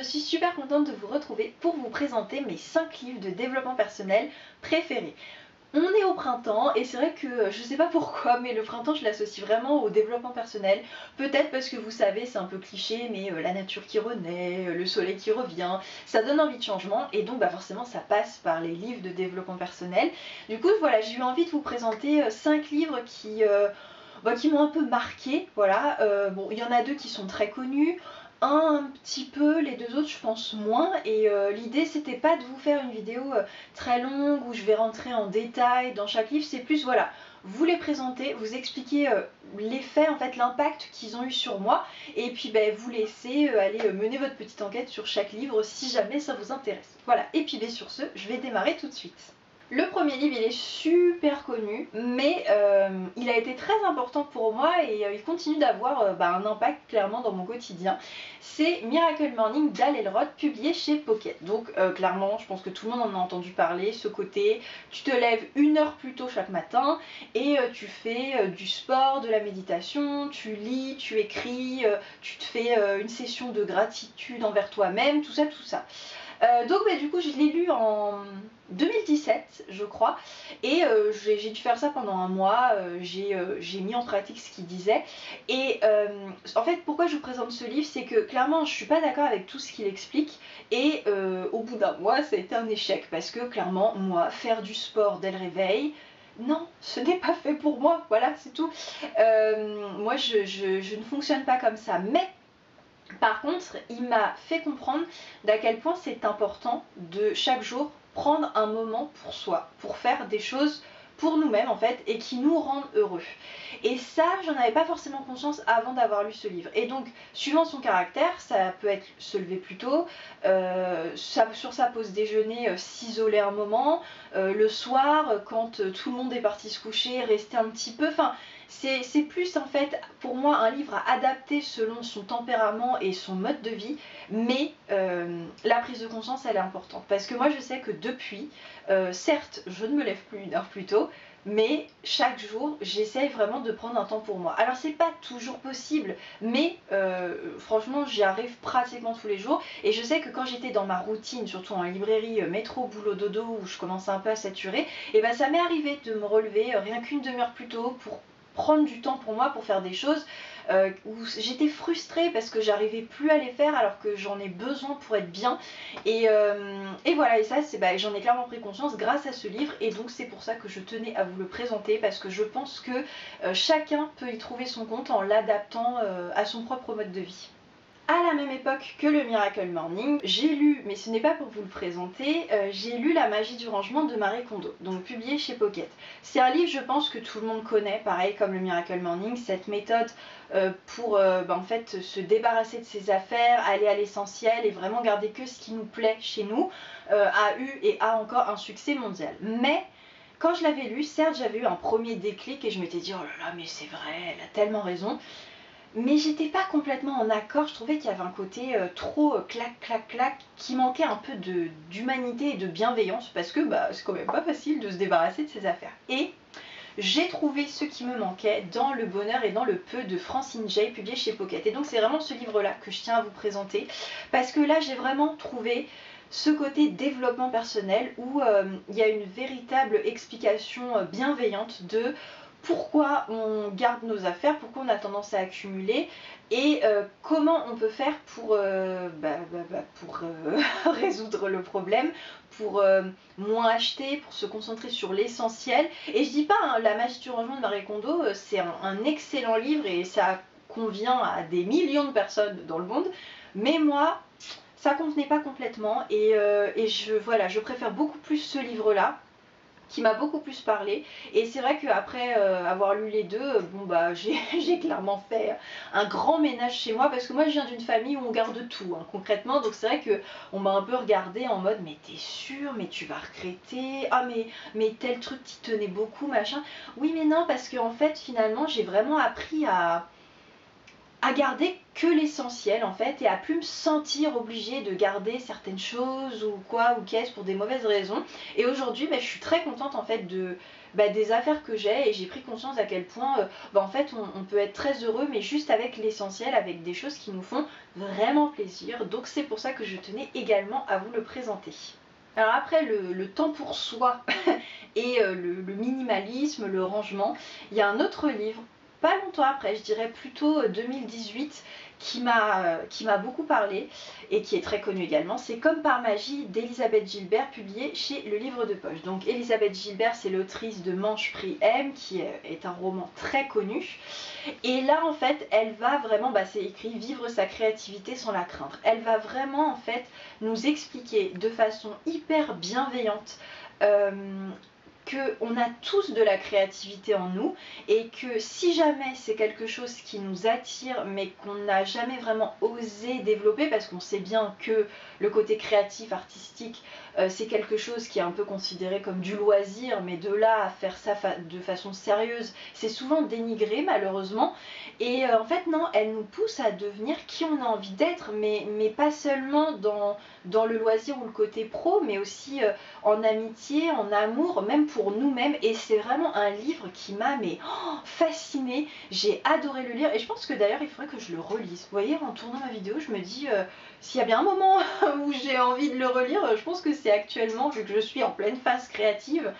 je suis super contente de vous retrouver pour vous présenter mes 5 livres de développement personnel préférés. On est au printemps et c'est vrai que je sais pas pourquoi mais le printemps je l'associe vraiment au développement personnel. Peut-être parce que vous savez c'est un peu cliché mais la nature qui renaît, le soleil qui revient, ça donne envie de changement et donc forcément ça passe par les livres de développement personnel. Du coup voilà, j'ai eu envie de vous présenter 5 livres qui m'ont un peu marqué, voilà. Bon, il y en a 2 qui sont très connus, un petit peu, les 2 autres je pense moins, et l'idée c'était pas de vous faire une vidéo très longue où je vais rentrer en détail dans chaque livre, c'est plus voilà, vous les présenter, vous expliquer l'effet, en fait l'impact qu'ils ont eu sur moi, et puis vous laisser aller mener votre petite enquête sur chaque livre si jamais ça vous intéresse. Voilà, et puis sur ce, je vais démarrer tout de suite. Le premier livre il est super connu mais il a été très important pour moi et il continue d'avoir un impact clairement dans mon quotidien. C'est Miracle Morning d'Hal Elrod, publié chez Pocket. Donc clairement je pense que tout le monde en a entendu parler, ce côté tu te lèves 1 heure plus tôt chaque matin et tu fais du sport, de la méditation, tu lis, tu écris, tu te fais une session de gratitude envers toi-même, tout ça tout ça. Donc du coup je l'ai lu en 2017 je crois et j'ai dû faire ça pendant un mois, j'ai mis en pratique ce qu'il disait et en fait pourquoi je vous présente ce livre, c'est que clairement je suis pas d'accord avec tout ce qu'il explique et au bout d'un mois ça a été un échec parce que clairement moi faire du sport dès le réveil, non, ce n'est pas fait pour moi, voilà c'est tout. Moi je ne fonctionne pas comme ça, mais par contre, il m'a fait comprendre d'à quel point c'est important de chaque jour prendre un moment pour soi, pour faire des choses pour nous-mêmes en fait et qui nous rendent heureux. Et ça, j'en avais pas forcément conscience avant d'avoir lu ce livre. Et donc, suivant son caractère, ça peut être se lever plus tôt, sur sa pause déjeuner, s'isoler un moment, le soir, quand tout le monde est parti se coucher, rester un petit peu, enfin c'est plus en fait pour moi un livre à adapter selon son tempérament et son mode de vie, mais la prise de conscience elle est importante parce que moi je sais que depuis, certes je ne me lève plus 1 heure plus tôt, mais chaque jour j'essaye vraiment de prendre un temps pour moi. Alors c'est pas toujours possible, mais franchement j'y arrive pratiquement tous les jours et je sais que quand j'étais dans ma routine, surtout en librairie, métro, boulot, dodo, où je commençais un peu à saturer, et ça m'est arrivé de me relever rien qu'une demi-heure plus tôt pour prendre du temps pour moi pour faire des choses où j'étais frustrée parce que j'arrivais plus à les faire alors que j'en ai besoin pour être bien et voilà, et ça j'en ai clairement pris conscience grâce à ce livre et donc c'est pour ça que je tenais à vous le présenter parce que je pense que chacun peut y trouver son compte en l'adaptant à son propre mode de vie. À la même époque que le Miracle Morning, j'ai lu, mais ce n'est pas pour vous le présenter, j'ai lu La magie du rangement de Marie Kondo, donc publié chez Pocket. C'est un livre je pense que tout le monde connaît, pareil comme le Miracle Morning, cette méthode pour en fait se débarrasser de ses affaires, aller à l'essentiel et vraiment garder que ce qui nous plaît chez nous, a eu et a encore un succès mondial. Mais quand je l'avais lu, certes j'avais eu un premier déclic et je m'étais dit oh là là mais c'est vrai, elle a tellement raison. Mais j'étais pas complètement en accord, je trouvais qu'il y avait un côté trop clac clac clac qui manquait un peu d'humanité et de bienveillance parce que c'est quand même pas facile de se débarrasser de ses affaires. Et j'ai trouvé ce qui me manquait dans Le bonheur et dans le peu de Francine Jay, publié chez Pocket. Et donc c'est vraiment ce livre-là que je tiens à vous présenter parce que là j'ai vraiment trouvé ce côté développement personnel où il y a une véritable explication bienveillante de pourquoi on garde nos affaires, pourquoi on a tendance à accumuler et comment on peut faire pour résoudre le problème, pour moins acheter, pour se concentrer sur l'essentiel. Et je dis pas La magie du rangement de Marie Kondo, c'est un excellent livre et ça convient à des millions de personnes dans le monde, mais moi ça convenait pas complètement et je préfère beaucoup plus ce livre là qui m'a beaucoup plus parlé et c'est vrai qu'après avoir lu les deux, j'ai clairement fait un grand ménage chez moi parce que moi je viens d'une famille où on garde tout concrètement, donc c'est vrai qu'on m'a un peu regardé en mode mais t'es sûre, mais tu vas regretter, ah mais tel truc t'y tenait beaucoup machin. Oui mais non, parce qu'en fait finalement j'ai vraiment appris à garder que l'essentiel en fait et à plus me sentir obligée de garder certaines choses ou quoi ou qu'est-ce pour des mauvaises raisons. Et aujourd'hui je suis très contente en fait des affaires que j'ai, et j'ai pris conscience à quel point en fait on peut être très heureux mais juste avec l'essentiel, avec des choses qui nous font vraiment plaisir. Donc c'est pour ça que je tenais également à vous le présenter. Alors après le temps pour soi et le minimalisme, le rangement, il y a un autre livre, pas longtemps après, je dirais plutôt 2018, qui m'a beaucoup parlé et qui est très connu également. C'est Comme par magie d'Elisabeth Gilbert, publié chez Le Livre de Poche. Donc Elisabeth Gilbert, c'est l'autrice de Manche Prix M, qui est un roman très connu. Et là en fait elle va vraiment, c'est écrit vivre sa créativité sans la craindre. Elle va vraiment en fait nous expliquer de façon hyper bienveillante qu'on a tous de la créativité en nous, et que si jamais c'est quelque chose qui nous attire mais qu'on n'a jamais vraiment osé développer, parce qu'on sait bien que le côté créatif, artistique, c'est quelque chose qui est un peu considéré comme du loisir, mais de là à faire ça de façon sérieuse, c'est souvent dénigré malheureusement. Et en fait non, elle nous pousse à devenir qui on a envie d'être, mais pas seulement dans le loisir ou le côté pro, mais aussi en amitié, en amour, même pour nous-mêmes. Et c'est vraiment un livre qui m'a fascinée. J'ai adoré le lire, et je pense que d'ailleurs il faudrait que je le relise. Vous voyez, en tournant ma vidéo, je me dis s'il y a bien un moment où j'ai envie de le relire, je pense que c'est actuellement, vu que je suis en pleine phase créative.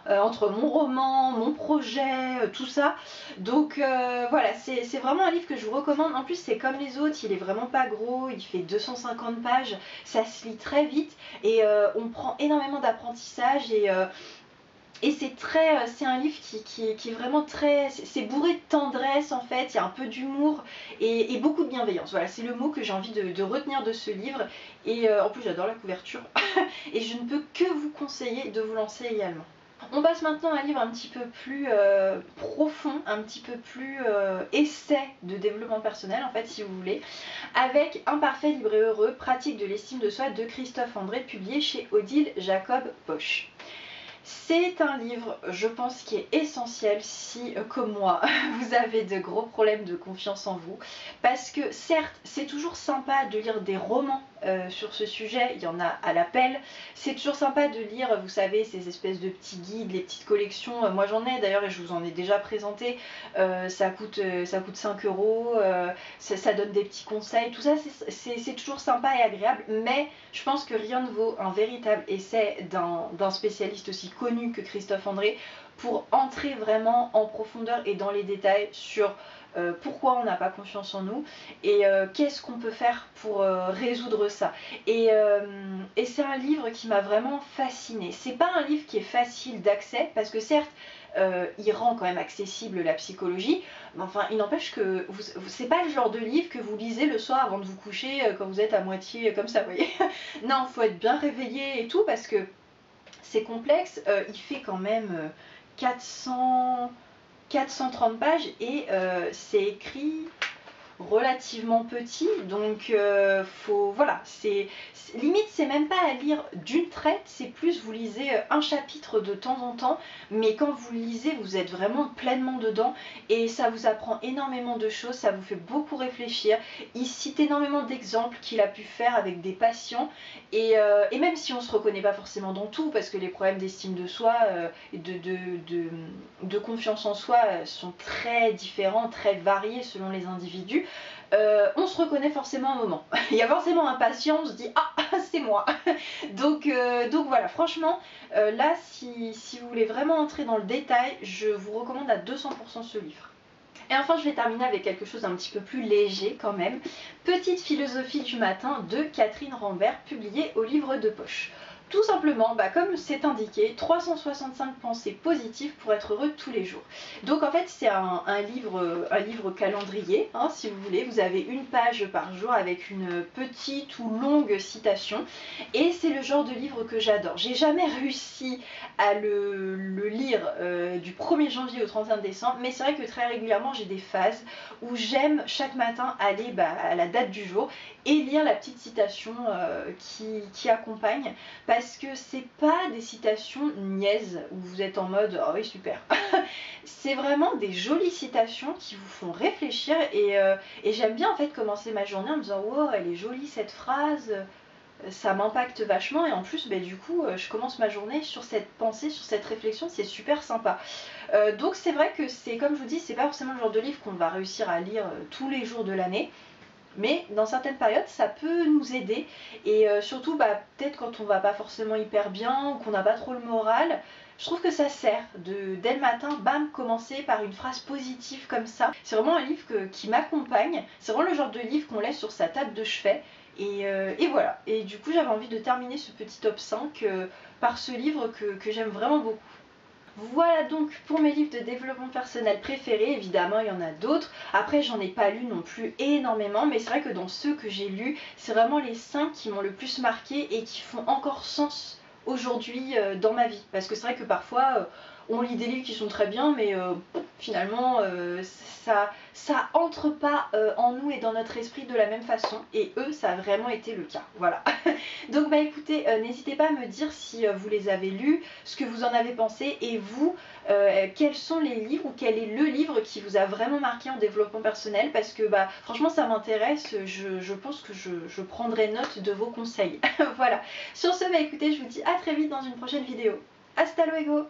Entre mon roman, mon projet, tout ça. Donc voilà, c'est vraiment un livre que je vous recommande. En plus c'est comme les autres, il est vraiment pas gros, il fait 250 pages, ça se lit très vite, et on prend énormément d'apprentissage, et c'est un livre qui est vraiment c'est bourré de tendresse en fait, il y a un peu d'humour et beaucoup de bienveillance. Voilà, c'est le mot que j'ai envie de retenir de ce livre. Et en plus j'adore la couverture et je ne peux que vous conseiller de vous lancer également. On passe maintenant à un livre un petit peu plus profond, un petit peu plus essai de développement personnel en fait, si vous voulez, avec Imparfait, libre et heureux, pratique de l'estime de soi de Christophe André, publié chez Odile Jacob Poche. C'est un livre, je pense, qui est essentiel si, comme moi, vous avez de gros problèmes de confiance en vous. Parce que certes, c'est toujours sympa de lire des romans sur ce sujet, il y en a à l'appel. C'est toujours sympa de lire, vous savez, ces espèces de petits guides, les petites collections. Moi j'en ai d'ailleurs, et je vous en ai déjà présenté. Ça coûte 5 euros, ça donne des petits conseils. Tout ça, c'est toujours sympa et agréable. Mais je pense que rien ne vaut un véritable essai d'un spécialiste aussi connu que Christophe André pour entrer vraiment en profondeur et dans les détails sur pourquoi on n'a pas confiance en nous et qu'est-ce qu'on peut faire pour résoudre ça. Et c'est un livre qui m'a vraiment fascinée. C'est pas un livre qui est facile d'accès, parce que certes il rend quand même accessible la psychologie, mais enfin il n'empêche que c'est pas le genre de livre que vous lisez le soir avant de vous coucher quand vous êtes à moitié comme ça, vous voyez. Non, faut être bien réveillé et tout, parce que c'est complexe. Il fait quand même 430 pages, et c'est écrit relativement petit, donc voilà, limite c'est même pas à lire d'une traite, c'est plus vous lisez un chapitre de temps en temps, mais quand vous le lisez vous êtes vraiment pleinement dedans et ça vous apprend énormément de choses, ça vous fait beaucoup réfléchir. Il cite énormément d'exemples qu'il a pu faire avec des patients, et même si on se reconnaît pas forcément dans tout, parce que les problèmes d'estime de soi et de confiance en soi sont très différents, très variés selon les individus. On se reconnaît forcément un moment. Il y a forcément un patient, on se dit ah c'est moi. Donc voilà, franchement là si vous voulez vraiment entrer dans le détail, je vous recommande à 200% ce livre. Et enfin je vais terminer avec quelque chose d'un petit peu plus léger quand même. Petite philosophie du matin de Catherine Rambert, publiée au Livre de Poche. Tout simplement, comme c'est indiqué, 365 pensées positives pour être heureux tous les jours. Donc en fait c'est un livre calendrier, hein, si vous voulez. Vous avez une page par jour avec une petite ou longue citation, et c'est le genre de livre que j'adore. J'ai jamais réussi à le lire du 1er janvier au 31 décembre, mais c'est vrai que très régulièrement j'ai des phases où j'aime chaque matin aller à la date du jour et lire la petite citation qui accompagne, parce parce que c'est pas des citations niaises où vous êtes en mode oh oui super. C'est vraiment des jolies citations qui vous font réfléchir et j'aime bien en fait commencer ma journée en me disant wow elle est jolie cette phrase, ça m'impacte vachement et en plus du coup je commence ma journée sur cette pensée, sur cette réflexion, c'est super sympa. Donc c'est vrai que c'est comme je vous dis, c'est pas forcément le genre de livre qu'on va réussir à lire tous les jours de l'année. Mais dans certaines périodes, ça peut nous aider. Et surtout, peut-être quand on va pas forcément hyper bien ou qu'on n'a pas trop le moral, je trouve que ça sert de, dès le matin, bam, commencer par une phrase positive comme ça. C'est vraiment un livre qui m'accompagne. C'est vraiment le genre de livre qu'on laisse sur sa table de chevet. Et voilà. Et du coup, j'avais envie de terminer ce petit top 5 par ce livre que j'aime vraiment beaucoup. Voilà donc pour mes livres de développement personnel préférés, évidemment il y en a d'autres, après j'en ai pas lu non plus énormément, mais c'est vrai que dans ceux que j'ai lus, c'est vraiment les 5 qui m'ont le plus marqué et qui font encore sens aujourd'hui dans ma vie, parce que c'est vrai que parfois on lit des livres qui sont très bien, mais finalement ça entre pas en nous et dans notre esprit de la même façon, et eux ça a vraiment été le cas, voilà. Donc écoutez, n'hésitez pas à me dire si vous les avez lus, ce que vous en avez pensé, et vous, quels sont les livres ou quel est le livre qui vous a vraiment marqué en développement personnel, parce que franchement ça m'intéresse, je pense que je prendrai note de vos conseils. Voilà, sur ce écoutez, je vous dis à très vite dans une prochaine vidéo. Hasta luego!